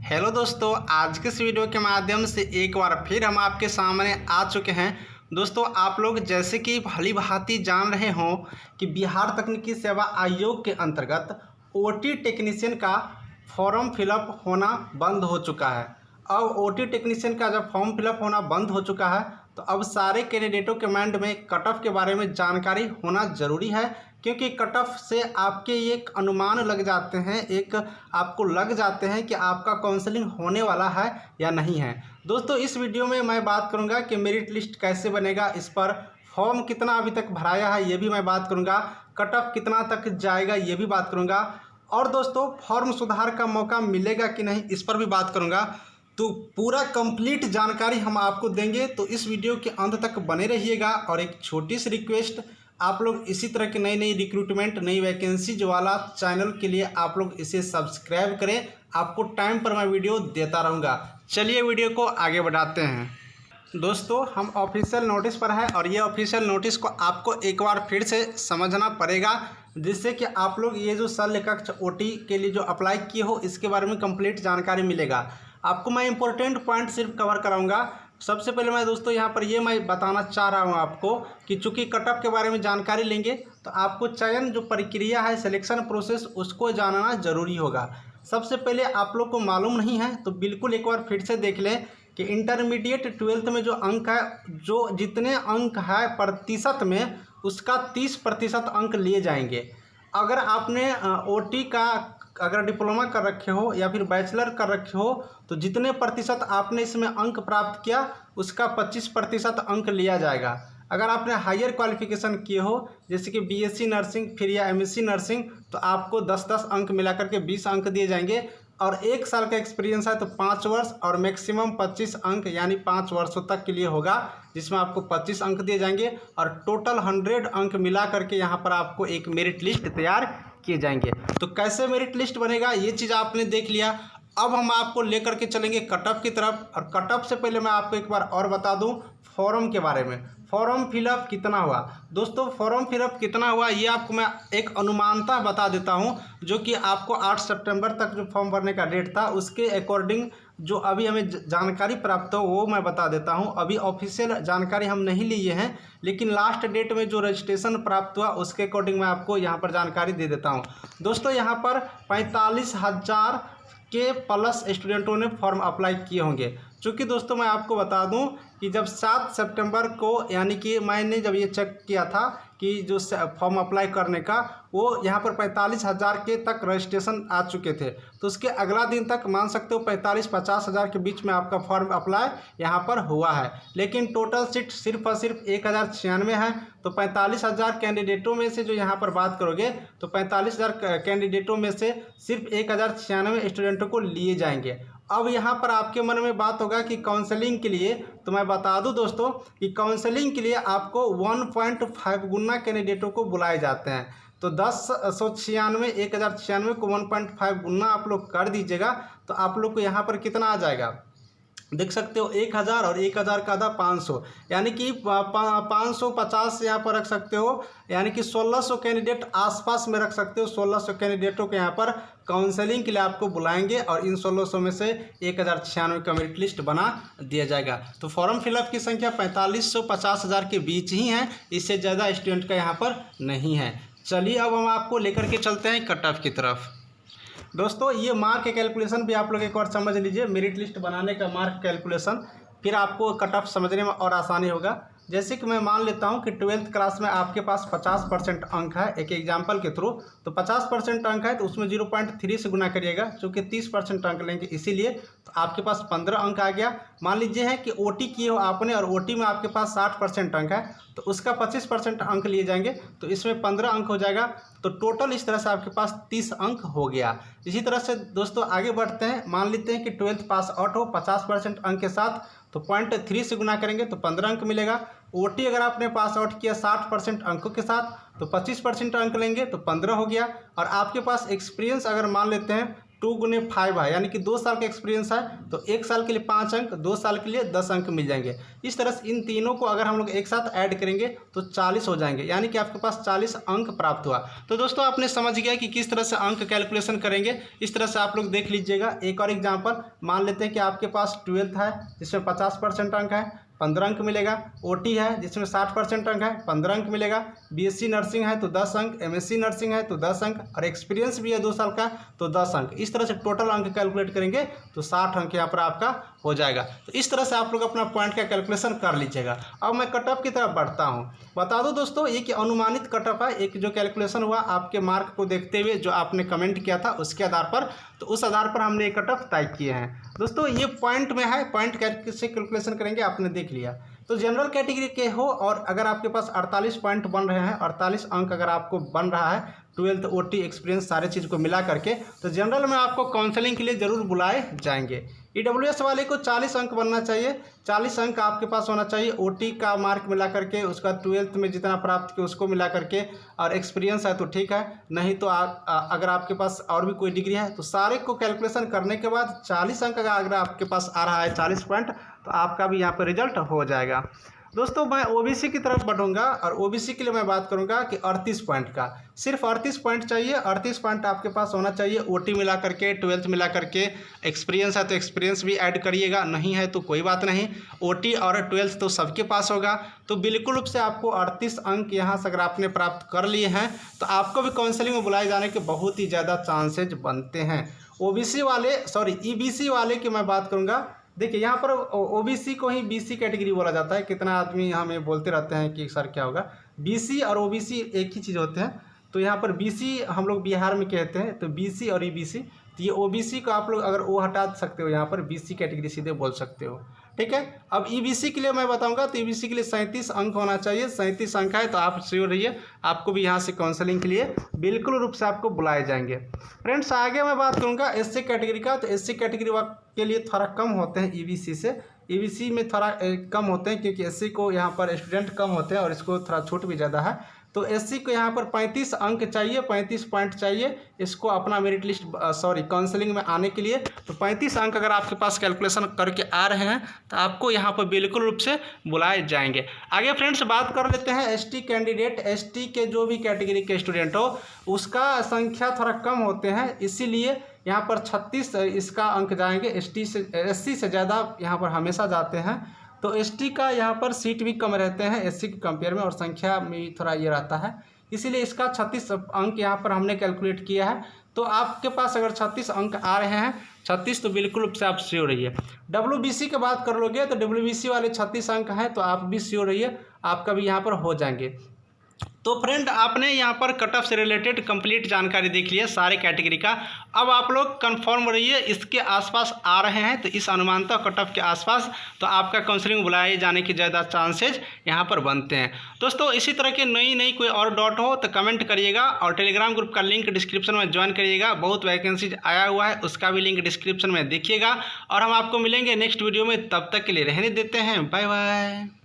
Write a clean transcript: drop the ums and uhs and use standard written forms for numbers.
Hello दोस्तों, आज के इस वीडियो के माध्यम से एक बार फिर हम आपके सामने आ चुके हैं। दोस्तों, आप लोग जैसे कि भली भांति जान रहे हों कि बिहार तकनीकी सेवा आयोग के अंतर्गत ओटी टेक्नीशियन का फॉर्म फिलअप होना बंद हो चुका है। अब ओटी टेक्नीशियन का जब फॉर्म फिलअप होना बंद हो चुका है तो अब सारे कैंडिडेटों के माइंड में कट ऑफ के बारे में जानकारी होना ज़रूरी है, क्योंकि कट ऑफ से आपके एक अनुमान लग जाते हैं, एक आपको लग जाते हैं कि आपका काउंसलिंग होने वाला है या नहीं है। दोस्तों, इस वीडियो में मैं बात करूंगा कि मेरिट लिस्ट कैसे बनेगा, इस पर फॉर्म कितना अभी तक भराया है ये भी मैं बात करूंगा, कट ऑफ कितना तक जाएगा ये भी बात करूंगा, और दोस्तों फॉर्म सुधार का मौका मिलेगा कि नहीं इस पर भी बात करूंगा। तो पूरा कंप्लीट जानकारी हम आपको देंगे, तो इस वीडियो के अंत तक बने रहिएगा। और एक छोटी सी रिक्वेस्ट, आप लोग इसी तरह के नई नई रिक्रूटमेंट नई वैकेंसीज वाला चैनल के लिए आप लोग इसे सब्सक्राइब करें, आपको टाइम पर मैं वीडियो देता रहूँगा। चलिए वीडियो को आगे बढ़ाते हैं। दोस्तों, हम ऑफिशियल नोटिस पर है और ये ऑफिशियल नोटिस को आपको एक बार फिर से समझना पड़ेगा, जिससे कि आप लोग ये जो शल्य कक्ष ओटी के लिए जो अप्लाई किए हो इसके बारे में कंप्लीट जानकारी मिलेगा। आपको मैं इंपॉर्टेंट पॉइंट सिर्फ कवर कराऊंगा। सबसे पहले मैं दोस्तों यहाँ पर ये मैं बताना चाह रहा हूँ आपको कि चूँकि कट ऑफ के बारे में जानकारी लेंगे तो आपको चयन जो प्रक्रिया है, सिलेक्शन प्रोसेस, उसको जानना ज़रूरी होगा। सबसे पहले आप लोग को मालूम नहीं है तो बिल्कुल एक बार फिर से देख लें कि इंटरमीडिएट 12th में जो अंक है, जो जितने अंक है प्रतिशत में, उसका 30% अंक लिए जाएंगे। अगर आपने ओटी का अगर डिप्लोमा कर रखे हो या फिर बैचलर कर रखे हो तो जितने प्रतिशत आपने इसमें अंक प्राप्त किया उसका 25% अंक लिया जाएगा। अगर आपने हायर क्वालिफिकेशन किए हो जैसे कि बीएससी नर्सिंग फिर या एमएससी नर्सिंग तो आपको 10-10 अंक मिलाकर के 20 अंक दिए जाएंगे। और 1 साल का एक्सपीरियंस है तो 5 वर्ष और मैक्सिमम 25 अंक यानी 5 वर्षों तक के लिए होगा, जिसमें आपको 25 अंक दिए जाएंगे और टोटल 100 अंक मिला करके यहाँ पर आपको एक मेरिट लिस्ट तैयार किए जाएंगे। तो कैसे मेरिट लिस्ट बनेगा ये चीज़ आपने देख लिया। अब हम आपको लेकर के चलेंगे कट ऑफ की तरफ, और कट ऑफ से पहले मैं आपको एक बार और बता दूं फॉर्म के बारे में। फॉर्म फिलअप कितना हुआ दोस्तों, फॉर्म फिलअप कितना हुआ ये आपको मैं एक अनुमानता बता देता हूं, जो कि आपको 8 सितंबर तक जो फॉर्म भरने का डेट था उसके अकॉर्डिंग जो अभी हमें जानकारी प्राप्त हो वो मैं बता देता हूं। अभी ऑफिशियल जानकारी हम नहीं लिए हैं, लेकिन लास्ट डेट में जो रजिस्ट्रेशन प्राप्त हुआ उसके अकॉर्डिंग मैं आपको यहाँ पर जानकारी दे देता हूँ। दोस्तों, यहाँ पर 45,000 के प्लस स्टूडेंटों ने फॉर्म अप्लाई किए होंगे। चूँकि दोस्तों मैं आपको बता दूं कि जब 7 सितंबर को, यानी कि मैंने जब ये चेक किया था कि जो फॉर्म अप्लाई करने का, वो यहाँ पर 45,000 के तक रजिस्ट्रेशन आ चुके थे, तो उसके अगला दिन तक मान सकते हो 45-50 हज़ार के बीच में आपका फॉर्म अप्लाई यहाँ पर हुआ है। लेकिन टोटल सीट सिर्फ और सिर्फ 1096 है। तो 45,000 कैंडिडेटों में से जो यहाँ पर बात करोगे तो 45,000 कैंडिडेटों में से सिर्फ 1096 स्टूडेंटों को लिए जाएंगे। अब यहाँ पर आपके मन में बात होगा कि काउंसलिंग के लिए, तो मैं बता दूं दोस्तों कि काउंसलिंग के लिए आपको 1.5 गुना कैंडिडेटों को बुलाए जाते हैं। तो 1096 को 1.5 गुना आप लोग कर दीजिएगा तो आप लोग को यहाँ पर कितना आ जाएगा, देख सकते हो 1000 और 1000 का आधा 500, यानी कि 550 यहाँ पर रख सकते हो, यानी कि 1600 कैंडिडेट आसपास में रख सकते हो। 1600 कैंडिडेटों के यहाँ पर काउंसलिंग के लिए आपको बुलाएंगे और इन 1600 में से 1096 का मेरिट लिस्ट बना दिया जाएगा। तो फॉर्म फिलअप की संख्या 4500-50,000 के बीच ही है, इससे ज़्यादा स्टूडेंट का यहाँ पर नहीं है। चलिए अब हम आपको लेकर के चलते हैं कट ऑफ की तरफ। दोस्तों, ये मार्क कैलकुलेशन भी आप लोग एक बार समझ लीजिए, मेरिट लिस्ट बनाने का मार्क कैलकुलेशन, फिर आपको कट ऑफ समझने में और आसानी होगा। जैसे कि मैं मान लेता हूं कि 12th क्लास में आपके पास 50% अंक है, एक एग्जाम्पल के थ्रू, तो 50% अंक है तो उसमें 0.3 से गुना करिएगा, चूँकि 30% अंक लेंगे इसीलिए, तो आपके पास 15 अंक आ गया। मान लीजिए है कि ओटी किए हो आपने और ओटी में आपके पास 60% अंक है तो उसका 25% अंक लिए जाएंगे, तो इसमें 15 अंक हो जाएगा। तो टोटल इस तरह से आपके पास 30 अंक हो गया। इसी तरह से दोस्तों आगे बढ़ते हैं। मान लेते हैं कि 12th पास आउट हो 50% अंक के साथ, तो 0.3 से गुना करेंगे तो 15 अंक मिलेगा। ओटी अगर आपने पास आउट किया 60% अंकों के साथ तो 25% अंक लेंगे तो 15 हो गया। और आपके पास एक्सपीरियंस अगर मान लेते हैं 2 गुने 5 है, यानी कि 2 साल का एक्सपीरियंस है तो 1 साल के लिए 5 अंक, 2 साल के लिए 10 अंक मिल जाएंगे। इस तरह से इन तीनों को अगर हम लोग एक साथ ऐड करेंगे तो 40 हो जाएंगे, यानी कि आपके पास 40 अंक प्राप्त हुआ। तो दोस्तों आपने समझ गया कि किस तरह से अंक कैलकुलेशन करेंगे। इस तरह से आप लोग देख लीजिएगा। एक और एग्जाम्पल मान लेते हैं कि आपके पास 12th है जिसमें 50% अंक है, 15 अंक मिलेगा। ओटी है जिसमें 60% अंक है, 15 अंक मिलेगा। बीएससी नर्सिंग है तो 10 अंक, एमएससी नर्सिंग है तो 10 अंक, और एक्सपीरियंस भी है 2 साल का तो 10 अंक। इस तरह से टोटल अंक कैलकुलेट करेंगे तो 60 अंक यहाँ पर आपका हो जाएगा। तो इस तरह से आप लोग अपना पॉइंट का कैलकुलेशन कर लीजिएगा। अब मैं कट ऑफ की तरफ बढ़ता हूँ। बता दो दोस्तों ये कि अनुमानित कट ऑफ है, एक जो कैलकुलेशन हुआ आपके मार्क को देखते हुए जो आपने कमेंट किया था उसके आधार पर, तो उस आधार पर हमने एक कट ऑफ तय किए हैं। दोस्तों ये पॉइंट में है, पॉइंट कैसे कैलकुलेशन करेंगे आपने देख लिया। तो जनरल कैटेगरी के हो और अगर आपके पास 48 पॉइंट बन रहे हैं, 48 अंक अगर आपको बन रहा है 12th ओटी एक्सपीरियंस सारे चीज़ को मिला करके, तो जनरल में आपको काउंसलिंग के लिए ज़रूर बुलाए जाएंगे। ईडब्ल्यूएस वाले को 40 अंक बनना चाहिए, 40 अंक आपके पास होना चाहिए ओटी का मार्क मिला करके, उसका 12th में जितना प्राप्त किया उसको मिला करके, और एक्सपीरियंस है तो ठीक है, नहीं तो अगर आपके पास और भी कोई डिग्री है तो सारे को कैलकुलेशन करने के बाद 40 अंक अगर आपके पास आ रहा है 40 पॉइंट, तो आपका भी यहाँ पर रिजल्ट हो जाएगा। दोस्तों मैं ओबीसी की तरफ बढ़ूंगा और ओबीसी के लिए मैं बात करूंगा कि 38 पॉइंट का, सिर्फ 38 पॉइंट चाहिए। 38 पॉइंट आपके पास होना चाहिए ओटी मिला करके, 12th मिला करके। एक्सपीरियंस है तो एक्सपीरियंस भी ऐड करिएगा, नहीं है तो कोई बात नहीं, ओटी और 12th तो सबके पास होगा। तो बिल्कुल रूप से आपको 38 अंक यहाँ से अगर आपने प्राप्त कर लिए हैं तो आपको भी काउंसलिंग में बुलाए जाने के बहुत ही ज़्यादा चांसेज बनते हैं। ओबीसी वाले ईबीसी वाले की मैं बात करूँगा। देखिए यहाँ पर ओबीसी को ही बीसी कैटेगरी बोला जाता है। कितना आदमी हमें बोलते रहते हैं कि सर क्या होगा, बीसी और ओबीसी एक ही चीज़ होते हैं। तो यहाँ पर बीसी हम लोग बिहार में कहते हैं, तो बीसी और ईबीसी, तो ये ओबीसी को आप लोग अगर ओ हटा सकते हो, यहाँ पर बीसी कैटेगरी सीधे बोल सकते हो। ठीक है। अब ईबीसी के लिए मैं बताऊंगा, तो ईबीसी के लिए 37 अंक होना चाहिए। 37 अंक है तो आप श्योर रहिए, आपको भी यहाँ से काउंसलिंग के लिए बिल्कुल रूप से आपको बुलाए जाएंगे। फ्रेंड्स आगे मैं बात करूँगा एससी कैटेगरी का, तो एससी कैटेगरी के लिए थोड़ा कम होते हैं ईबीसी से। ईबीसी में थोड़ा कम होते हैं क्योंकि एससी को यहाँ पर स्टूडेंट कम होते हैं और इसको थोड़ा छूट भी ज़्यादा है। तो एससी को यहाँ पर 35 अंक चाहिए, 35 पॉइंट चाहिए इसको अपना मेरिट लिस्ट काउंसलिंग में आने के लिए। तो 35 अंक अगर आपके पास कैलकुलेशन करके आ रहे हैं तो आपको यहाँ पर बिल्कुल रूप से बुलाए जाएंगे। आगे फ्रेंड्स बात कर लेते हैं एसटी कैंडिडेट। एसटी के जो भी कैटेगरी के स्टूडेंट हो उसका संख्या थोड़ा कम होते हैं, इसीलिए यहाँ पर 36 इसका अंक जाएंगे। एससी से ज़्यादा यहाँ पर हमेशा जाते हैं। तो एसटी का यहाँ पर सीट भी कम रहते हैं एससी के कंपेयर में, और संख्या में थोड़ा ये रहता है, इसीलिए इसका 36 अंक यहाँ पर हमने कैलकुलेट किया है। तो आपके पास अगर 36 अंक आ रहे हैं 36, तो बिल्कुल रूप से आप श्योर रहिए। डब्ल्यूबीसी की बात कर लोगे तो डब्ल्यूबीसी वाले 36 अंक हैं, तो आप भी श्योर रहिए आपका भी यहाँ पर हो जाएंगे। तो फ्रेंड आपने यहाँ पर कट ऑफ से रिलेटेड कंप्लीट जानकारी देख लिया सारे कैटेगरी का। अब आप लोग कंफर्म रहिए इसके आसपास आ रहे हैं तो इस अनुमानता कट ऑफ के आसपास, तो आपका काउंसलिंग बुलाए जाने की ज़्यादा चांसेज यहाँ पर बनते हैं। दोस्तों इसी तरह के नई कोई और डॉट हो तो कमेंट करिएगा, और टेलीग्राम ग्रुप का लिंक डिस्क्रिप्शन में ज्वाइन करिएगा। बहुत वैकेंसीज आया हुआ है, उसका भी लिंक डिस्क्रिप्शन में देखिएगा। और हम आपको मिलेंगे नेक्स्ट वीडियो में, तब तक के लिए रहने देते हैं, बाय बाय।